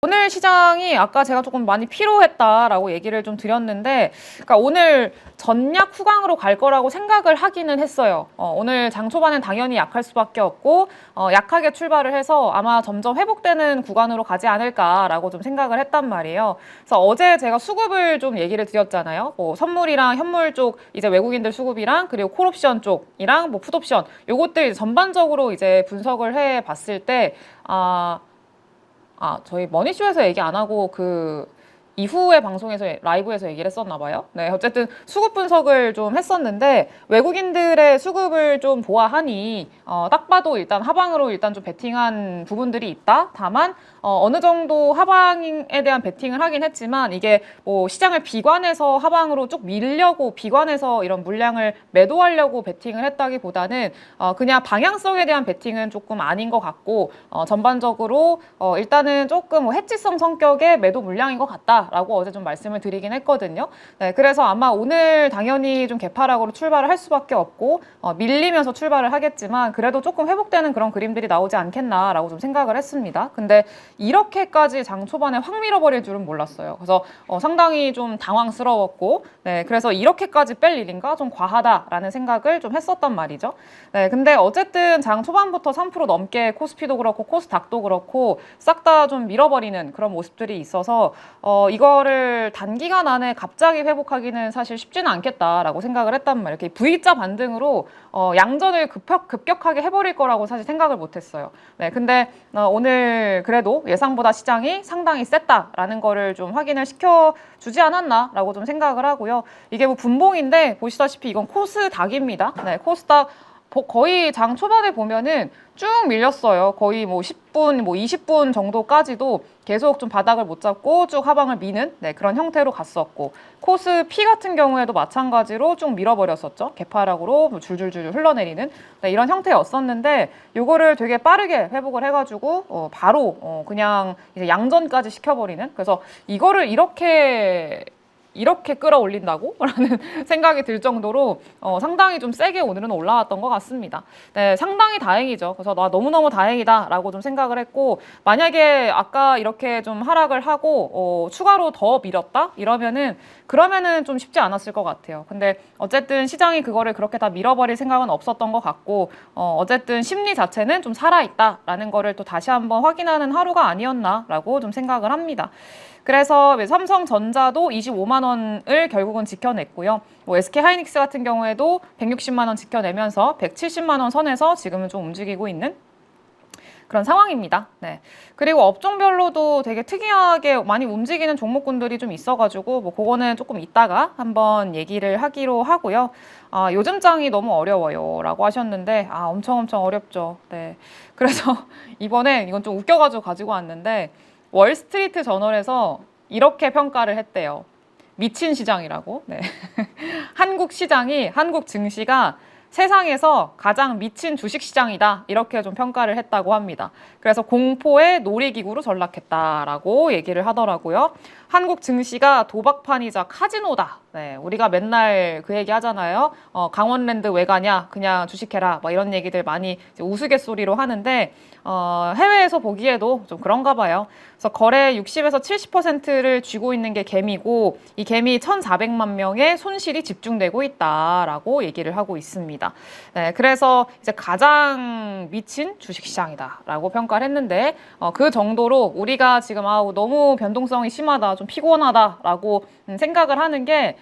오늘 시장이 아까 제가 조금 많이 피로했다라고 얘기를 좀 드렸는데, 그러니까 오늘 전약 후강으로 갈 거라고 생각을 하기는 했어요. 오늘 장 초반엔 당연히 약할 수밖에 없고, 약하게 출발을 해서 아마 점점 회복되는 구간으로 가지 않을까라고 좀 생각을 했단 말이에요. 그래서 어제 제가 수급을 좀 얘기를 드렸잖아요. 뭐 선물이랑 현물 쪽 이제 외국인들 수급이랑 그리고 콜옵션 쪽이랑 뭐 풋옵션 요것들 전반적으로 이제 분석을 해 봤을 때, 저희 머니쇼에서 얘기 안 하고 그 이후에 방송에서 라이브에서 얘기를 했었나 봐요. 네, 어쨌든 수급 분석을 좀 했었는데 외국인들의 수급을 좀 보아하니 딱 봐도 일단 하방으로 일단 좀 베팅한 부분들이 있다. 다만 어느 정도 하방에 대한 베팅을 하긴 했지만 이게 뭐 시장을 비관해서 하방으로 쭉 밀려고 비관해서 이런 물량을 매도하려고 베팅을 했다기보다는 그냥 방향성에 대한 베팅은 조금 아닌 것 같고 전반적으로 일단은 조금 뭐 해지성 성격의 매도 물량인 것 같다라고 어제 좀 말씀을 드리긴 했거든요. 네, 그래서 아마 오늘 당연히 좀 개파락으로 출발을 할 수밖에 없고 밀리면서 출발을 하겠지만 그래도 조금 회복되는 그런 그림들이 나오지 않겠나라고 좀 생각을 했습니다. 근데 이렇게까지 장 초반에 확 밀어버릴 줄은 몰랐어요. 그래서 상당히 좀 당황스러웠고, 네, 그래서 이렇게까지 뺄 일인가? 좀 과하다라는 생각을 좀 했었단 말이죠. 네, 근데 어쨌든 장 초반부터 3% 넘게 코스피도 그렇고 코스닥도 그렇고 싹 다 좀 밀어버리는 그런 모습들이 있어서 이거를 단기간 안에 갑자기 회복하기는 사실 쉽지는 않겠다라고 생각을 했단 말이에요. 이렇게 V자 반등으로 양전을 급격하게 해버릴 거라고 사실 생각을 못했어요. 네, 근데 오늘 그래도 예상보다 시장이 상당히 셌다라는 거를 좀 확인을 시켜주지 않았나라고 좀 생각을 하고요. 이게 뭐 분봉인데 보시다시피 이건 코스닥입니다. 네, 코스닥 거의 장 초반에 보면은 쭉 밀렸어요. 거의 뭐 10분, 뭐 20분 정도까지도 계속 좀 바닥을 못 잡고 쭉 하방을 미는 그런 형태로 갔었고, 코스피 같은 경우에도 마찬가지로 쭉 밀어버렸었죠. 개파락으로 뭐 줄줄줄 흘러내리는 이런 형태였었는데 요거를 되게 빠르게 회복을 해가지고 바로 그냥 이제 양전까지 시켜버리는, 그래서 이거를 이렇게 끌어올린다고? 라는 생각이 들 정도로 상당히 좀 세게 오늘은 올라왔던 것 같습니다. 네, 상당히 다행이죠. 그래서 나 너무너무 다행이다 라고 좀 생각을 했고, 만약에 아까 이렇게 좀 하락을 하고 추가로 더 밀었다? 그러면은 좀 쉽지 않았을 것 같아요. 근데 어쨌든 시장이 그거를 그렇게 다 밀어버릴 생각은 없었던 것 같고, 어쨌든 심리 자체는 좀 살아있다라는 거를 또 다시 한번 확인하는 하루가 아니었나라고 좀 생각을 합니다. 그래서 삼성전자도 25만 원을 결국은 지켜냈고요. 뭐 SK하이닉스 같은 경우에도 160만 원 지켜내면서 170만 원 선에서 지금은 좀 움직이고 있는 그런 상황입니다. 네. 그리고 업종별로도 되게 특이하게 많이 움직이는 종목군들이 좀 있어가지고 뭐 그거는 조금 이따가 한번 얘기를 하기로 하고요. 요즘 장이 너무 어려워요 라고 하셨는데 엄청 어렵죠. 네. 그래서 이번에 이건 좀 웃겨가지고 가지고 왔는데 월스트리트 저널에서 이렇게 평가를 했대요. 미친 시장이라고. 네. 한국 증시가 세상에서 가장 미친 주식시장이다 이렇게 좀 평가를 했다고 합니다. 그래서 공포의 놀이기구로 전락했다라고 얘기를 하더라고요. 한국 증시가 도박판이자 카지노다. 네, 우리가 맨날 그 얘기 하잖아요. 강원랜드 왜 가냐? 그냥 주식해라. 뭐 이런 얘기들 많이 이제 우스갯소리로 하는데 해외에서 보기에도 좀 그런가 봐요. 그래서 거래 60에서 70%를 쥐고 있는 게 개미고 이 개미 1,400만 명의 손실이 집중되고 있다라고 얘기를 하고 있습니다. 네, 그래서 이제 가장 미친 주식시장이다라고 평가를 했는데 그 정도로 우리가 지금 너무 변동성이 심하다, 좀 피곤하다라고 생각을 하는 게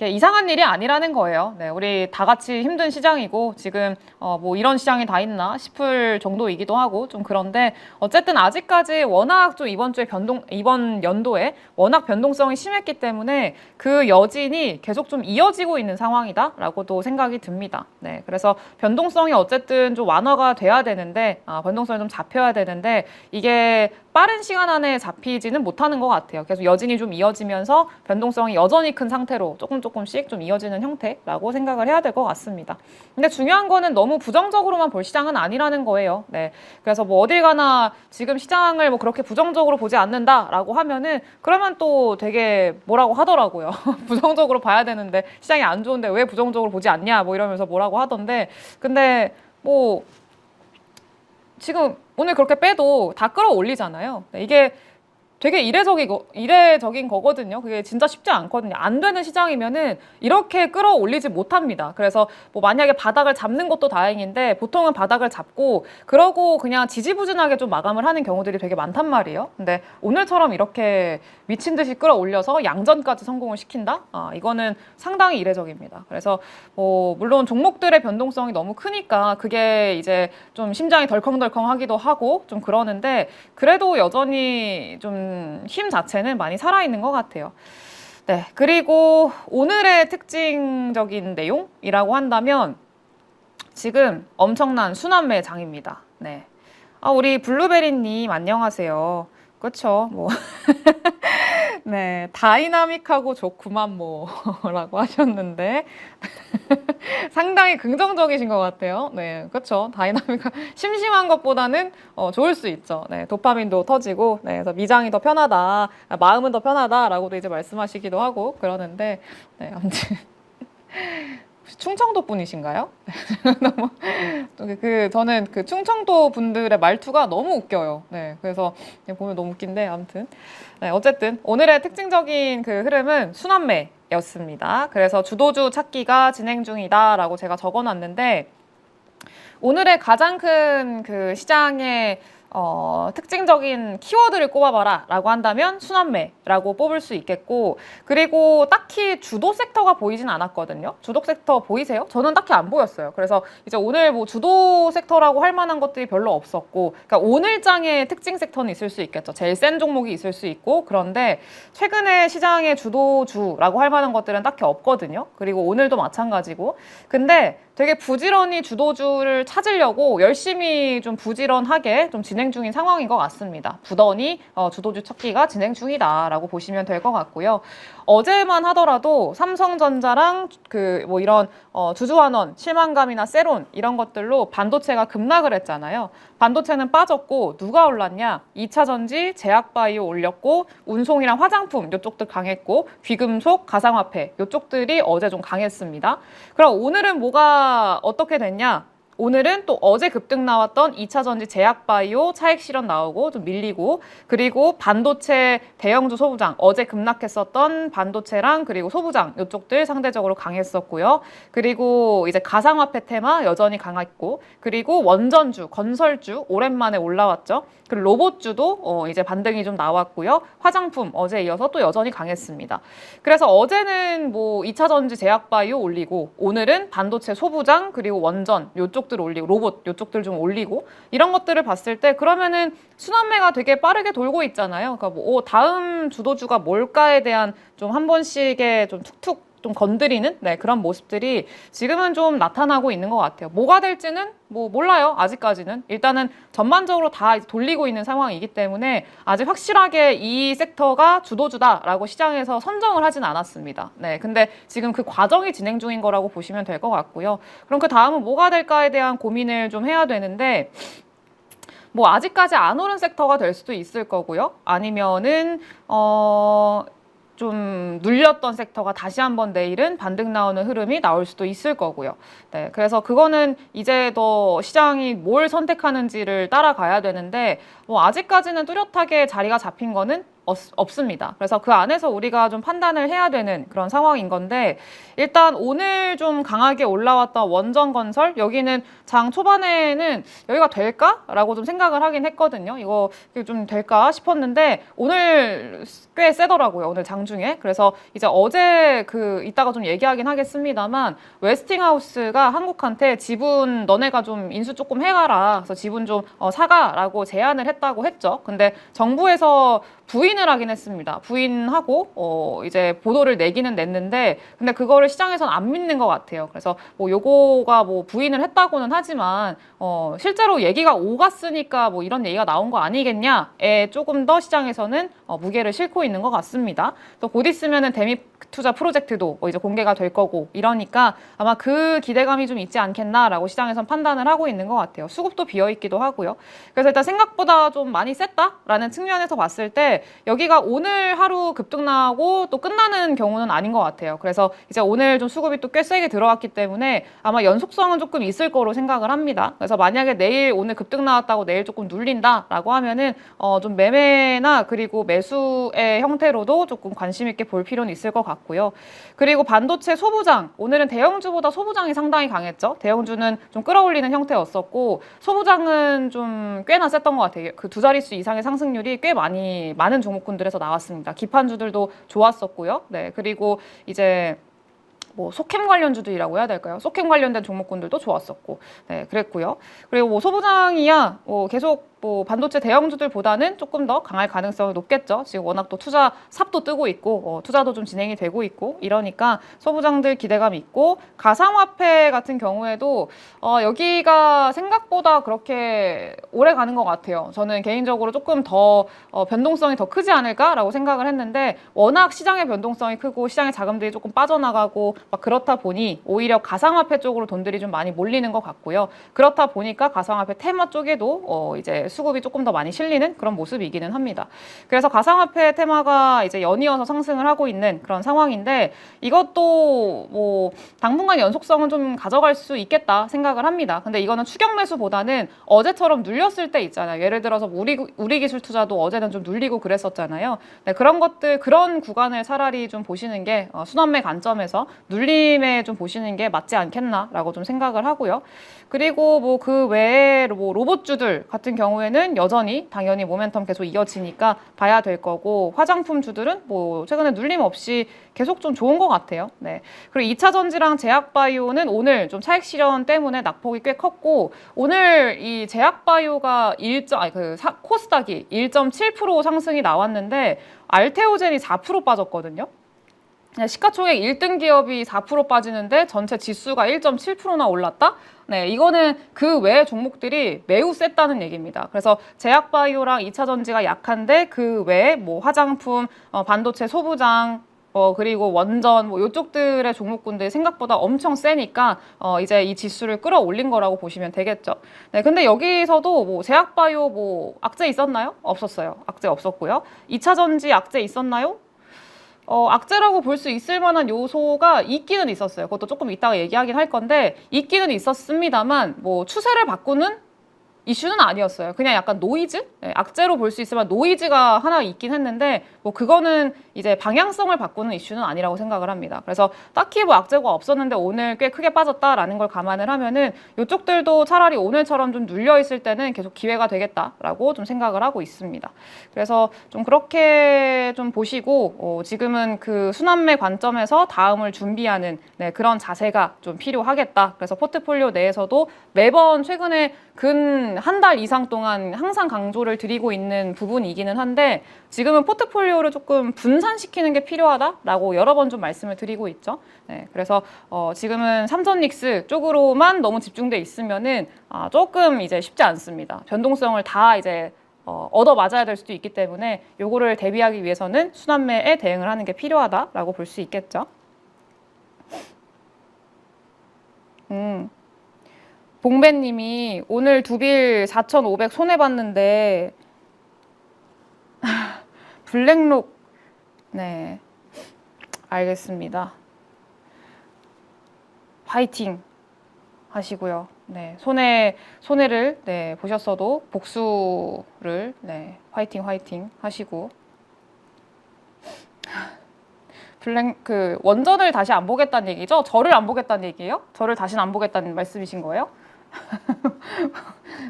이상한 일이 아니라는 거예요. 네, 우리 다 같이 힘든 시장이고 지금 뭐 이런 시장이 다 있나 싶을 정도이기도 하고 좀 그런데 어쨌든 아직까지 워낙 좀 이번 연도에 워낙 변동성이 심했기 때문에 그 여진이 계속 좀 이어지고 있는 상황이다라고도 생각이 듭니다. 네, 그래서 변동성이 어쨌든 좀 완화가 돼야 되는데 변동성이 좀 잡혀야 되는데 이게 빠른 시간 안에 잡히지는 못하는 것 같아요. 계속 여진이 좀 이어지면서 변동성이 여전히 큰 상태로 조금씩 좀 이어지는 형태라고 생각을 해야 될 것 같습니다. 근데 중요한 거는 너무 부정적으로만 볼 시장은 아니라는 거예요. 네. 그래서 뭐 어딜 가나 지금 시장을 뭐 그렇게 부정적으로 보지 않는다라고 하면은 그러면 또 되게 뭐라고 하더라고요. 부정적으로 봐야 되는데 시장이 안 좋은데 왜 부정적으로 보지 않냐 뭐 이러면서 뭐라고 하던데 근데 뭐 지금 오늘 그렇게 빼도 다 끌어올리잖아요. 네, 이게 되게 이례적인 거거든요. 그게 진짜 쉽지 않거든요. 안 되는 시장이면은 이렇게 끌어올리지 못합니다. 그래서 뭐 만약에 바닥을 잡는 것도 다행인데 보통은 바닥을 잡고 그러고 그냥 지지부진하게 좀 마감을 하는 경우들이 되게 많단 말이에요. 근데 오늘처럼 이렇게 미친 듯이 끌어올려서 양전까지 성공을 시킨다? 이거는 상당히 이례적입니다. 그래서 물론 종목들의 변동성이 너무 크니까 그게 이제 좀 심장이 덜컹덜컹 하기도 하고 좀 그러는데 그래도 여전히 좀 힘 자체는 많이 살아있는 것 같아요. 네, 그리고 오늘의 특징적인 내용이라고 한다면 지금 엄청난 순환매 장입니다. 네. 우리 블루베리님 안녕하세요. 그쵸? 뭐. 네, 다이나믹하고 좋구만 뭐라고 하셨는데 상당히 긍정적이신 것 같아요. 네, 그렇죠. 다이나믹한 심심한 것보다는 좋을 수 있죠. 네, 도파민도 터지고, 네, 그래서 미장이 더 편하다, 마음은 더 편하다라고도 이제 말씀하시기도 하고 그러는데, 네, 아무튼 충청도 분이신가요? 너무 저는 그 충청도 분들의 말투가 너무 웃겨요. 네, 그래서 보면 너무 웃긴데 아무튼 네, 어쨌든 오늘의 특징적인 그 흐름은 순환매였습니다. 그래서 주도주 찾기가 진행 중이다라고 제가 적어놨는데 오늘의 가장 큰 그 시장의 특징적인 키워드를 꼽아봐라 라고 한다면 순환매라고 뽑을 수 있겠고 그리고 딱히 주도 섹터가 보이진 않았거든요. 주도 섹터 보이세요? 저는 딱히 안 보였어요. 그래서 이제 오늘 뭐 주도 섹터라고 할 만한 것들이 별로 없었고 그러니까 오늘장의 특징 섹터는 있을 수 있겠죠. 제일 센 종목이 있을 수 있고 그런데 최근에 시장의 주도주라고 할 만한 것들은 딱히 없거든요. 그리고 오늘도 마찬가지고 근데 되게 부지런히 주도주를 찾으려고 열심히 좀 부지런하게 좀 진행 중인 상황인 것 같습니다. 부단히 주도주 찾기가 진행 중이다라고 보시면 될 것 같고요. 어제만 하더라도 삼성전자랑 그 뭐 이런 주주환원, 실망감이나 세론 이런 것들로 반도체가 급락을 했잖아요. 반도체는 빠졌고 누가 올랐냐? 2차전지, 제약바이오 올렸고 운송이랑 화장품 이쪽들 강했고 귀금속, 가상화폐 이쪽들이 어제 좀 강했습니다. 그럼 오늘은 뭐가 어떻게 됐냐? 오늘은 또 어제 급등 나왔던 2차전지 제약바이오 차익 실현 나오고 좀 밀리고 그리고 반도체 대형주 소부장 어제 급락했었던 반도체랑 그리고 소부장 이쪽들 상대적으로 강했었고요. 그리고 이제 가상화폐 테마 여전히 강했고 그리고 원전주, 건설주 오랜만에 올라왔죠. 그리고 로봇주도 이제 반등이 좀 나왔고요. 화장품 어제 이어서 또 여전히 강했습니다. 그래서 어제는 뭐 2차전지 제약바이오 올리고 오늘은 반도체 소부장 그리고 원전 요쪽들 올리고 로봇 요쪽들 좀 올리고 이런 것들을 봤을 때 그러면은 순환매가 되게 빠르게 돌고 있잖아요. 그러니까 뭐 다음 주도주가 뭘까에 대한 좀 한 번씩의 좀 툭툭 좀 건드리는 그런 모습들이 지금은 좀 나타나고 있는 것 같아요. 뭐가 될지는 뭐 몰라요. 아직까지는. 일단은 전반적으로 다 돌리고 있는 상황이기 때문에 아직 확실하게 이 섹터가 주도주다라고 시장에서 선정을 하진 않았습니다. 네, 근데 지금 그 과정이 진행 중인 거라고 보시면 될 것 같고요. 그럼 그 다음은 뭐가 될까에 대한 고민을 좀 해야 되는데 뭐 아직까지 안 오른 섹터가 될 수도 있을 거고요. 아니면은 좀 눌렸던 섹터가 다시 한번 내일은 반등 나오는 흐름이 나올 수도 있을 거고요. 네, 그래서 그거는 이제 더 시장이 뭘 선택하는지를 따라가야 되는데 뭐 아직까지는 뚜렷하게 자리가 잡힌 거는 없습니다. 그래서 그 안에서 우리가 좀 판단을 해야 되는 그런 상황인 건데 일단 오늘 좀 강하게 올라왔던 원전건설 여기는 장 초반에는 여기가 될까라고 좀 생각을 하긴 했거든요. 이거 좀 될까 싶었는데 오늘 꽤 세더라고요. 오늘 장중에. 그래서 이제 어제 이따가 좀 얘기하긴 하겠습니다만 웨스팅하우스가 한국한테 지분 너네가 좀 인수 조금 해가라. 그래서 지분 좀 사가라고 제안을 했다고 했죠. 근데 정부에서 부인을 하긴 했습니다. 부인하고 이제 보도를 내기는 냈는데 근데 그거를 시장에서는 안 믿는 것 같아요. 그래서 뭐 요거가 뭐 부인을 했다고는 하지만 실제로 얘기가 오갔으니까 뭐 이런 얘기가 나온 거 아니겠냐에 조금 더 시장에서는 무게를 싣고 있는 것 같습니다. 또 곧 있으면은 대미 투자 프로젝트도 이제 공개가 될 거고 이러니까 아마 그 기대감이 좀 있지 않겠나라고 시장에선 판단을 하고 있는 것 같아요. 수급도 비어 있기도 하고요. 그래서 일단 생각보다 좀 많이 셌다라는 측면에서 봤을 때 여기가 오늘 하루 급등나고 또 끝나는 경우는 아닌 것 같아요. 그래서 이제 오늘 좀 수급이 또 꽤 세게 들어왔기 때문에 아마 연속성은 조금 있을 거로 생각을 합니다. 그래서 만약에 내일 오늘 급등 나왔다고 내일 조금 눌린다라고 하면은 좀 매매나 그리고 매수의 형태로도 조금 관심 있게 볼 필요는 있을 것 같고요. 그리고 반도체 소부장, 오늘은 대형주보다 소부장이 상당히 강했죠. 대형주는 좀 끌어올리는 형태였었고 소부장은 좀 꽤나 셌던 것 같아요. 그 두 자릿수 이상의 상승률이 꽤 많은 종목군들에서 나왔습니다. 기판주들도 좋았었고요. 네, 그리고 이제 뭐 소캠 관련주들이라고 해야 될까요? 소캠 관련된 종목군들도 좋았었고, 네, 그랬고요. 그리고 뭐 소부장이야, 계속 뭐 반도체 대형주들보다는 조금 더 강할 가능성이 높겠죠. 지금 워낙 또 투자 삽도 뜨고 있고 투자도 좀 진행이 되고 있고 이러니까 소부장들 기대감이 있고 가상화폐 같은 경우에도 여기가 생각보다 그렇게 오래 가는 것 같아요. 저는 개인적으로 조금 더 변동성이 더 크지 않을까라고 생각을 했는데 워낙 시장의 변동성이 크고 시장의 자금들이 조금 빠져나가고 막 그렇다 보니 오히려 가상화폐 쪽으로 돈들이 좀 많이 몰리는 것 같고요. 그렇다 보니까 가상화폐 테마 쪽에도 이제 수급이 조금 더 많이 실리는 그런 모습이기는 합니다. 그래서 가상화폐 테마가 이제 연이어서 상승을 하고 있는 그런 상황인데 이것도 뭐 당분간 연속성은 좀 가져갈 수 있겠다 생각을 합니다. 근데 이거는 추격 매수보다는 어제처럼 눌렸을 때 있잖아요. 예를 들어서 우리 기술 투자도 어제는 좀 눌리고 그랬었잖아요. 네, 그런 것들 그런 구간을 차라리 좀 보시는 게 순환매 관점에서 눌림에 좀 보시는 게 맞지 않겠나라고 좀 생각을 하고요. 그리고 뭐 그 외에 뭐 로봇주들 같은 경우에는 여전히 당연히 모멘텀 계속 이어지니까 봐야 될 거고 화장품 주들은 뭐 최근에 눌림 없이 계속 좀 좋은 것 같아요. 네. 그리고 2차 전지랑 제약바이오는 오늘 좀 차익 실현 때문에 낙폭이 꽤 컸고 오늘 이 제약바이오가 코스닥이 1.7% 상승이 나왔는데 알테오젠이 4% 빠졌거든요. 시가총액 1등 기업이 4% 빠지는데 전체 지수가 1.7%나 올랐다? 네, 이거는 그 외의 종목들이 매우 셌다는 얘기입니다. 그래서 제약바이오랑 2차 전지가 약한데 그 외에 뭐 화장품, 반도체 소부장, 그리고 원전, 뭐 요쪽들의 종목군들이 생각보다 엄청 세니까, 이제 이 지수를 끌어올린 거라고 보시면 되겠죠. 네, 근데 여기서도 뭐 제약바이오 뭐 악재 있었나요? 없었어요. 악재 없었고요. 2차 전지 악재 있었나요? 악재라고 볼 수 있을 만한 요소가 있기는 있었어요. 그것도 조금 이따가 얘기하긴 할 건데, 있기는 있었습니다만, 뭐, 추세를 바꾸는 이슈는 아니었어요. 그냥 약간 노이즈? 네, 악재로 볼 수 있으면 노이즈가 하나 있긴 했는데 뭐 그거는 이제 방향성을 바꾸는 이슈는 아니라고 생각을 합니다. 그래서 딱히 뭐 악재가 없었는데 오늘 꽤 크게 빠졌다라는 걸 감안을 하면은 이쪽들도 차라리 오늘처럼 좀 눌려 있을 때는 계속 기회가 되겠다라고 좀 생각을 하고 있습니다. 그래서 좀 그렇게 좀 보시고 지금은 그 순환매 관점에서 다음을 준비하는 그런 자세가 좀 필요하겠다. 그래서 포트폴리오 내에서도 매번 최근에 근 한 달 이상 동안 항상 강조를 드리고 있는 부분이기는 한데 지금은 포트폴리오를 조금 분산시키는 게 필요하다라고 여러 번 좀 말씀을 드리고 있죠. 네, 그래서 지금은 삼성닉스 쪽으로만 너무 집중돼 있으면은 조금 이제 쉽지 않습니다. 변동성을 다 이제 얻어 맞아야 될 수도 있기 때문에 요거를 대비하기 위해서는 순환매에 대응을 하는 게 필요하다라고 볼 수 있겠죠. 봉배님이 오늘 두빌 4,500 손해봤는데 블랙록 네 알겠습니다. 파이팅 하시고요. 네 손해를 보셨어도 복수를 화이팅 하시고 원전을 다시 안 보겠다는 얘기죠? 저를 안 보겠다는 얘기예요? 저를 다시는 안 보겠다는 말씀이신 거예요?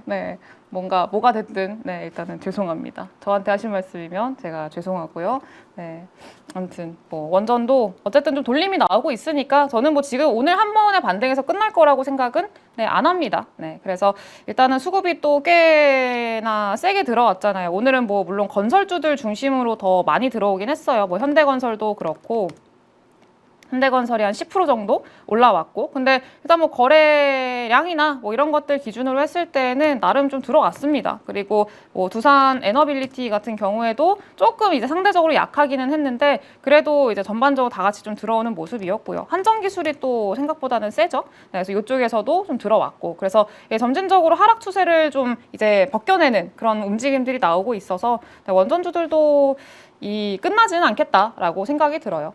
네, 뭐가 됐든, 일단은 죄송합니다. 저한테 하신 말씀이면 제가 죄송하고요. 네, 아무튼, 원전도 어쨌든 좀 돌림이 나오고 있으니까 저는 지금 오늘 한 번에 반등해서 끝날 거라고 생각은 안 합니다. 네, 그래서 일단은 수급이 또 꽤나 세게 들어왔잖아요. 오늘은 물론 건설주들 중심으로 더 많이 들어오긴 했어요. 현대건설도 그렇고. 현대건설이 한 10% 정도 올라왔고, 근데 일단 뭐 거래량이나 뭐 이런 것들 기준으로 했을 때는 나름 좀 들어왔습니다. 그리고 뭐 두산 에너빌리티 같은 경우에도 조금 이제 상대적으로 약하기는 했는데 그래도 이제 전반적으로 다 같이 좀 들어오는 모습이었고요. 한전기술이 또 생각보다는 세죠. 네, 그래서 이쪽에서도 좀 들어왔고, 그래서 점진적으로 하락 추세를 좀 이제 벗겨내는 그런 움직임들이 나오고 있어서 원전주들도 끝나지는 않겠다라고 생각이 들어요.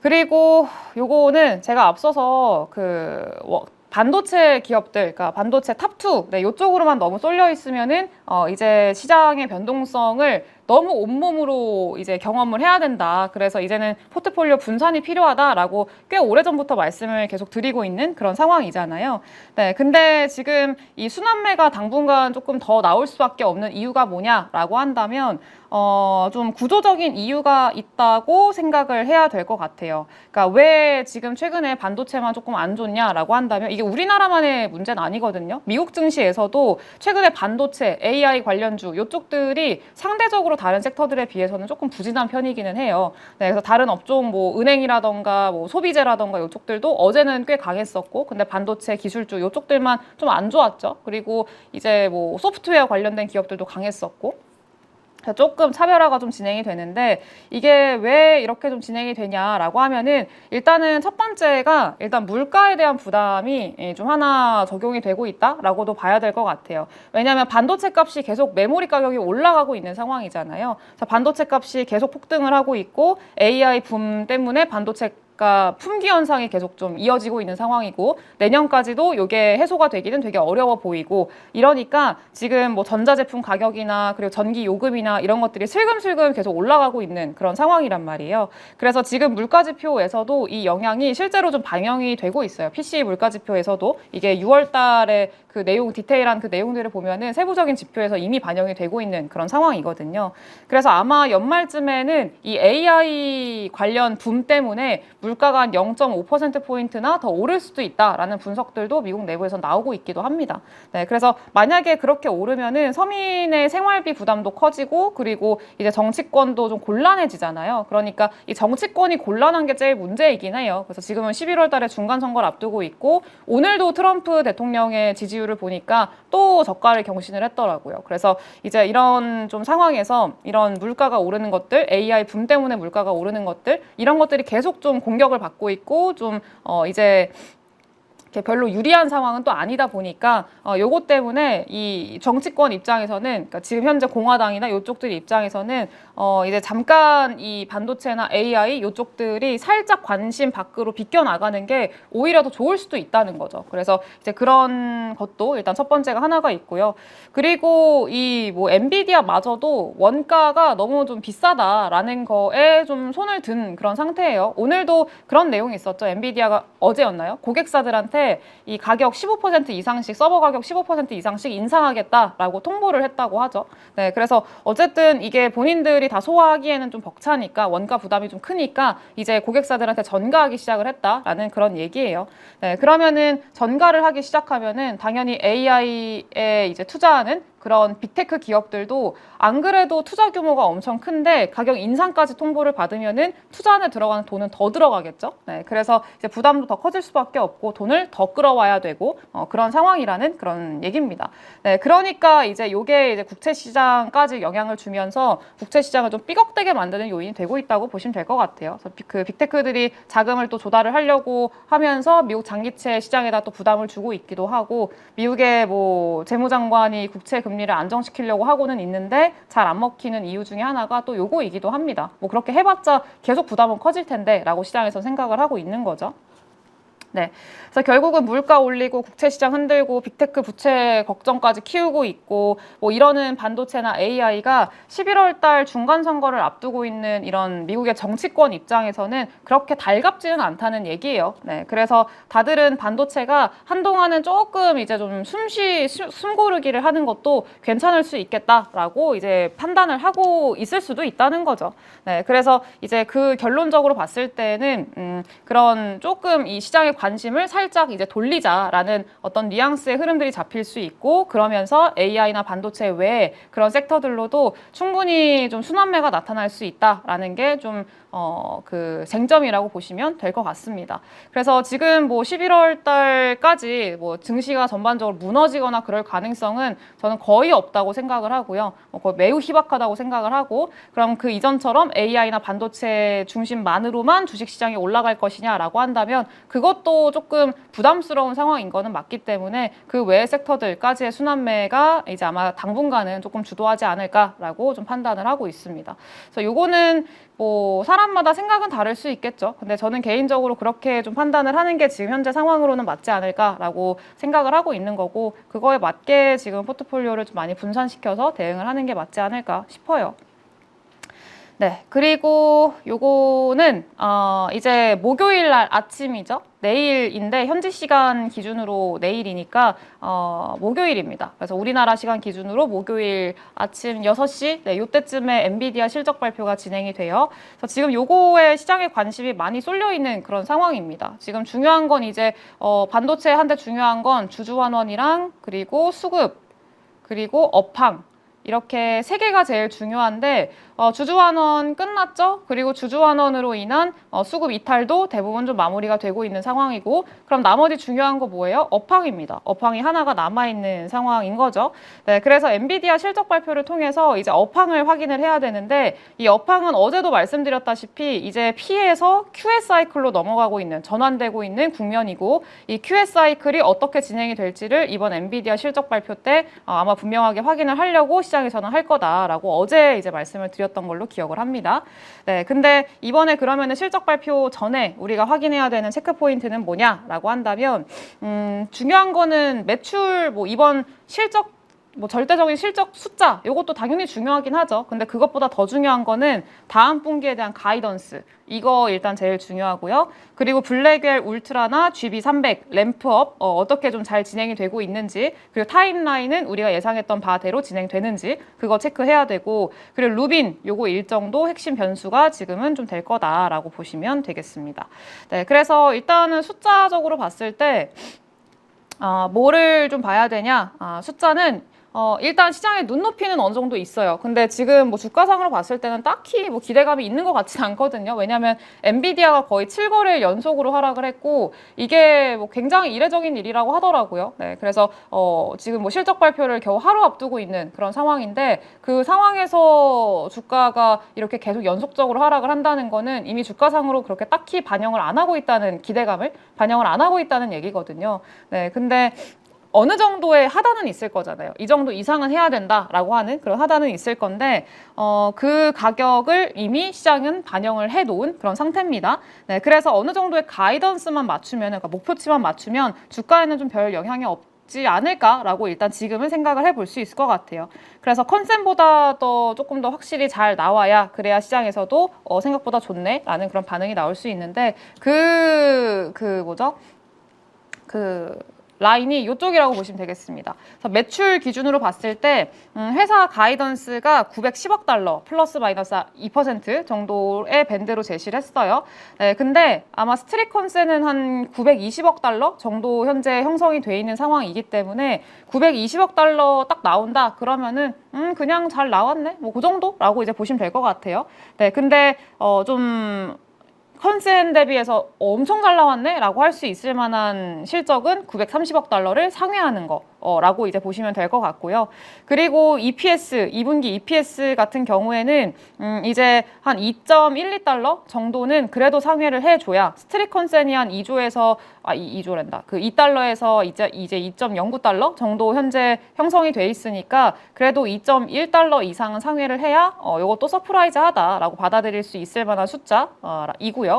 그리고 요거는 제가 앞서서 반도체 기업들, 그러니까 반도체 탑2, 네, 요쪽으로만 너무 쏠려 있으면은 이제 시장의 변동성을 너무 온몸으로 이제 경험을 해야 된다. 그래서 이제는 포트폴리오 분산이 필요하다라고 꽤 오래전부터 말씀을 계속 드리고 있는 그런 상황이잖아요. 네, 근데 지금 이 순환매가 당분간 조금 더 나올 수밖에 없는 이유가 뭐냐라고 한다면 좀 구조적인 이유가 있다고 생각을 해야 될 것 같아요. 그러니까 왜 지금 최근에 반도체만 조금 안 좋냐라고 한다면 이게 우리나라만의 문제는 아니거든요. 미국 증시에서도 최근에 반도체, AI 관련주 이쪽들이 상대적으로 다른 섹터들에 비해서는 조금 부진한 편이기는 해요. 네, 그래서 다른 업종 뭐 은행이라던가 뭐 소비재라던가 이쪽들도 어제는 꽤 강했었고, 근데 반도체, 기술주 이쪽들만 좀 안 좋았죠. 그리고 이제 뭐 소프트웨어 관련된 기업들도 강했었고. 조금 차별화가 좀 진행이 되는데 이게 왜 이렇게 좀 진행이 되냐라고 하면은 일단은 첫 번째가 일단 물가에 대한 부담이 좀 하나 적용이 되고 있다라고도 봐야 될 것 같아요. 왜냐하면 반도체 값이 계속 메모리 가격이 올라가고 있는 상황이잖아요. 반도체 값이 계속 폭등을 하고 있고 AI 붐 때문에 반도체 품귀 현상이 계속 좀 이어지고 있는 상황이고 내년까지도 이게 해소가 되기는 되게 어려워 보이고, 이러니까 지금 뭐 전자제품 가격이나 그리고 전기 요금이나 이런 것들이 슬금슬금 계속 올라가고 있는 그런 상황이란 말이에요. 그래서 지금 물가지표에서도 이 영향이 실제로 좀 반영이 되고 있어요. PC 물가지표에서도 이게 6월 달에 그 내용, 디테일한 그 내용들을 보면은 세부적인 지표에서 이미 반영이 되고 있는 그런 상황이거든요. 그래서 아마 연말쯤에는 이 AI 관련 붐 때문에 물가가 한 0.5%포인트나 더 오를 수도 있다라는 분석들도 미국 내부에서 나오고 있기도 합니다. 네, 그래서 만약에 그렇게 오르면은 서민의 생활비 부담도 커지고, 그리고 이제 정치권도 좀 곤란해지잖아요. 그러니까 이 정치권이 곤란한 게 제일 문제이긴 해요. 그래서 지금은 11월 달에 중간 선거를 앞두고 있고, 오늘도 트럼프 대통령의 지지율을 보니까 또 저가를 경신을 했더라고요. 그래서 이제 이런 좀 상황에서 이런 물가가 오르는 것들, AI 붐 때문에 물가가 오르는 것들, 이런 것들이 계속 좀 공격을 받고 있고 좀 이제 별로 유리한 상황은 또 아니다 보니까 요것 때문에 이 정치권 입장에서는, 그러니까 지금 현재 공화당이나 이쪽들 입장에서는 이제 잠깐 이 반도체나 AI 이쪽들이 살짝 관심 밖으로 비껴나가는 게 오히려 더 좋을 수도 있다는 거죠. 그래서 이제 그런 것도 일단 첫 번째가 하나가 있고요. 그리고 이 뭐 엔비디아마저도 원가가 너무 좀 비싸다라는 거에 좀 손을 든 그런 상태예요. 오늘도 그런 내용이 있었죠. 엔비디아가 어제였나요? 고객사들한테 이 가격 15% 이상씩, 서버 가격 15% 이상씩 인상하겠다라고 통보를 했다고 하죠. 네, 그래서 어쨌든 이게 본인들이 다 소화하기에는 좀 벅차니까, 원가 부담이 좀 크니까 이제 고객사들한테 전가하기 시작을 했다라는 그런 얘기예요. 네, 그러면은 전가를 하기 시작하면은 당연히 AI에 이제 투자하는 그런 빅테크 기업들도 안 그래도 투자 규모가 엄청 큰데 가격 인상까지 통보를 받으면은 투자 안에 들어가는 돈은 더 들어가겠죠. 네, 그래서 이제 부담도 더 커질 수밖에 없고 돈을 더 끌어와야 되고 그런 상황이라는 그런 얘기입니다. 네, 그러니까 이제 요게 이제 국채 시장까지 영향을 주면서 국채 시장을 좀 삐걱대게 만드는 요인이 되고 있다고 보시면 될 것 같아요. 그래서 그 빅테크들이 자금을 또 조달을 하려고 하면서 미국 장기채 시장에다 또 부담을 주고 있기도 하고, 미국의 뭐 재무장관이 국채 금리를 안정시키려고 하고는 있는데 잘 안 먹히는 이유 중에 하나가 또 요거이기도 합니다. 뭐 그렇게 해봤자 계속 부담은 커질 텐데 라고 시장에서 생각을 하고 있는 거죠. 네, 그래서 결국은 물가 올리고 국채 시장 흔들고 빅테크 부채 걱정까지 키우고 있고 뭐 이러는 반도체나 AI가 11월 달 중간 선거를 앞두고 있는 이런 미국의 정치권 입장에서는 그렇게 달갑지는 않다는 얘기예요. 네, 그래서 다들은 반도체가 한동안은 조금 이제 좀 숨 고르기를 하는 것도 괜찮을 수 있겠다라고 이제 판단을 하고 있을 수도 있다는 거죠. 네, 그래서 이제 그 결론적으로 봤을 때는 그런 조금 이 시장의 관심을 살짝 이제 돌리자라는 어떤 뉘앙스의 흐름들이 잡힐 수 있고, 그러면서 AI나 반도체 외에 그런 섹터들로도 충분히 좀 순환매가 나타날 수 있다라는 게 좀 그 쟁점이라고 보시면 될 것 같습니다. 그래서 지금 뭐 11월 달까지 뭐 증시가 전반적으로 무너지거나 그럴 가능성은 저는 거의 없다고 생각을 하고요. 거의 매우 희박하다고 생각을 하고, 그럼 그 이전처럼 AI나 반도체 중심만으로만 주식시장이 올라갈 것이냐라고 한다면 그것도 조금 부담스러운 상황인 거는 맞기 때문에 그 외의 섹터들까지의 순환매가 이제 아마 당분간은 조금 주도하지 않을까라고 좀 판단을 하고 있습니다. 그래서 요거는 뭐 사람마다 생각은 다를 수 있겠죠. 근데 저는 개인적으로 그렇게 좀 판단을 하는 게 지금 현재 상황으로는 맞지 않을까라고 생각을 하고 있는 거고, 그거에 맞게 지금 포트폴리오를 좀 많이 분산시켜서 대응을 하는 게 맞지 않을까 싶어요. 네, 그리고 요거는 이제 목요일 날 아침이죠. 내일인데 현지 시간 기준으로 내일이니까 목요일입니다. 그래서 우리나라 시간 기준으로 목요일 아침 6시 네, 요때쯤에 엔비디아 실적 발표가 진행이 돼요. 그래서 지금 요거에 시장에 관심이 많이 쏠려 있는 그런 상황입니다. 지금 중요한 건 이제 반도체 한데 중요한 건 주주환원이랑 그리고 수급 그리고 업황 이렇게 세 개가 제일 중요한데 주주환원 끝났죠? 그리고 주주환원으로 인한 수급 이탈도 대부분 좀 마무리가 되고 있는 상황이고, 그럼 나머지 중요한 거 뭐예요? 업황입니다. 업황이 하나가 남아있는 상황인 거죠. 네, 그래서 엔비디아 실적 발표를 통해서 이제 업황을 확인을 해야 되는데, 이 업황은 어제도 말씀드렸다시피 이제 P에서 QS 사이클로 넘어가고 있는, 전환되고 있는 국면이고, 이 QS 사이클이 어떻게 진행이 될지를 이번 엔비디아 실적 발표 때 아마 분명하게 확인을 하려고 시장에서는 할 거다라고 어제 이제 말씀을 드렸던 걸로 기억을 합니다. 네, 근데 이번에 그러면은 실적 발표 전에 우리가 확인해야 되는 체크 포인트는 뭐냐라고 한다면 중요한 거는 매출 뭐 이번 실적 뭐 절대적인 실적 숫자 이것도 당연히 중요하긴 하죠. 근데 그것보다 더 중요한 거는 다음 분기에 대한 가이던스, 이거 일단 제일 중요하고요. 그리고 블랙웰 울트라나 GB300 램프업 어떻게 좀 잘 진행이 되고 있는지, 그리고 타임라인은 우리가 예상했던 바대로 진행되는지 그거 체크해야 되고, 그리고 루빈 요거 일정도 핵심 변수가 지금은 좀 될 거다라고 보시면 되겠습니다. 네, 그래서 일단은 숫자적으로 봤을 때 뭐를 좀 봐야 되냐? 숫자는 일단 시장의 눈높이는 어느 정도 있어요. 근데 지금 뭐 주가상으로 봤을 때는 딱히 뭐 기대감이 있는 것 같지는 않거든요. 왜냐하면 엔비디아가 거의 7거래일 연속으로 하락을 했고, 이게 뭐 굉장히 이례적인 일이라고 하더라고요. 네, 그래서 지금 뭐 실적 발표를 겨우 하루 앞두고 있는 그런 상황인데, 그 상황에서 주가가 이렇게 계속 연속적으로 하락을 한다는 거는 이미 주가상으로 그렇게 딱히 반영을 안 하고 있다는, 기대감을 반영을 안 하고 있다는 얘기거든요. 네, 근데 어느 정도의 하단은 있을 거잖아요. 이 정도 이상은 해야 된다라고 하는 그런 하단은 있을 건데 그 가격을 이미 시장은 반영을 해놓은 그런 상태입니다. 네, 그래서 어느 정도의 가이던스만 맞추면, 그러니까 목표치만 맞추면 주가에는 좀 별 영향이 없지 않을까라고 일단 지금은 생각을 해볼 수 있을 것 같아요. 그래서 컨센보다 더 조금 더 확실히 잘 나와야, 그래야 시장에서도 생각보다 좋네라는 그런 반응이 나올 수 있는데, 라인이 이쪽이라고 보시면 되겠습니다. 그래서 매출 기준으로 봤을 때 회사 가이던스가 910억 달러 플러스 마이너스 2% 정도의 밴드로 제시를 했어요. 네, 근데 아마 스트릿 컨센은 한 920억 달러 정도 현재 형성이 돼 있는 상황이기 때문에 920억 달러 딱 나온다 그러면은 그냥 잘 나왔네 뭐 그 정도라고 이제 보시면 될 것 같아요. 네, 근데 좀 컨센 대비해서 엄청 잘 나왔네 라고 할 수 있을 만한 실적은 930억 달러를 상회하는 거라고 이제 보시면 될 것 같고요. 그리고 EPS, 2분기 EPS 같은 경우에는 이제 한 2.12달러 정도는 그래도 상회를 해줘야, 스트릿 컨센이 한 2조에서 2조란다. 그 2달러에서 이제 2.09달러 정도 현재 형성이 돼 있으니까 그래도 2.1달러 이상은 상회를 해야 이것도 서프라이즈하다라고 받아들일 수 있을 만한 숫자이고요.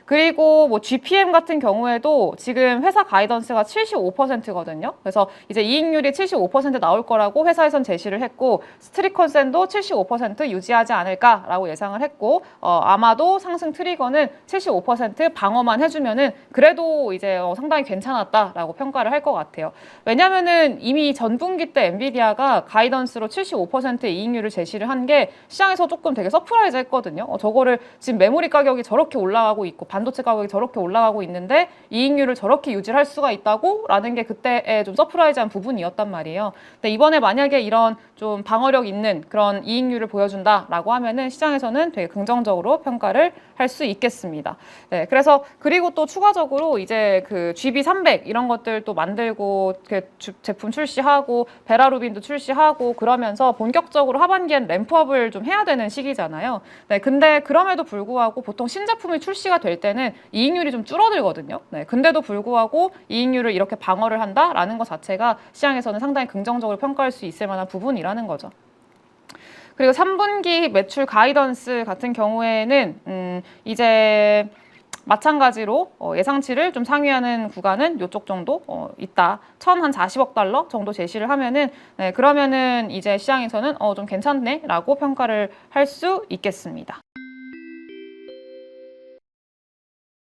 그리고 뭐 GPM 같은 경우에도 지금 회사 가이던스가 75%거든요. 그래서 이제 이익률이 75% 나올 거라고 회사에선 제시를 했고, 스트릿 컨센도 75% 유지하지 않을까라고 예상을 했고, 아마도 상승 트리거는 75% 방어만 해주면은 그래도 이제 상당히 괜찮았다라고 평가를 할 것 같아요. 왜냐면은 이미 전분기 때 엔비디아가 가이던스로 75%의 이익률을 제시를 한 게 시장에서 조금 되게 서프라이즈 했거든요. 저거를 지금 메모리 가격이 저렇게 올라가고 있고 반도체 가격이 저렇게 올라가고 있는데 이익률을 저렇게 유지할 수가 있다고? 라는 게 그때의 좀 서프라이즈한 부분이었단 말이에요. 근데 이번에 만약에 이런 좀 방어력 있는 그런 이익률을 보여준다라고 하면은 시장에서는 되게 긍정적으로 평가를 할 수 있겠습니다. 네, 그래서 그리고 또 추가적으로 이제 그 GB300 이런 것들 또 만들고 제품 출시하고 베라루빈도 출시하고 그러면서 본격적으로 하반기엔 램프업을 좀 해야 되는 시기잖아요. 네, 근데 그럼에도 불구하고 보통 신제품이 출시가 될 때는 이익률이 좀 줄어들거든요. 네, 근데도 불구하고 이익률을 이렇게 방어를 한다라는 것 자체가 시장에서는 상당히 긍정적으로 평가할 수 있을 만한 부분이라는 거죠. 그리고 3분기 매출 가이던스 같은 경우에는 이제 마찬가지로 예상치를 좀 상회하는 구간은 이쪽 정도 있다. 1,040억 달러 정도 제시를 하면은 네, 그러면은 이제 시장에서는 좀 괜찮네라고 평가를 할 수 있겠습니다.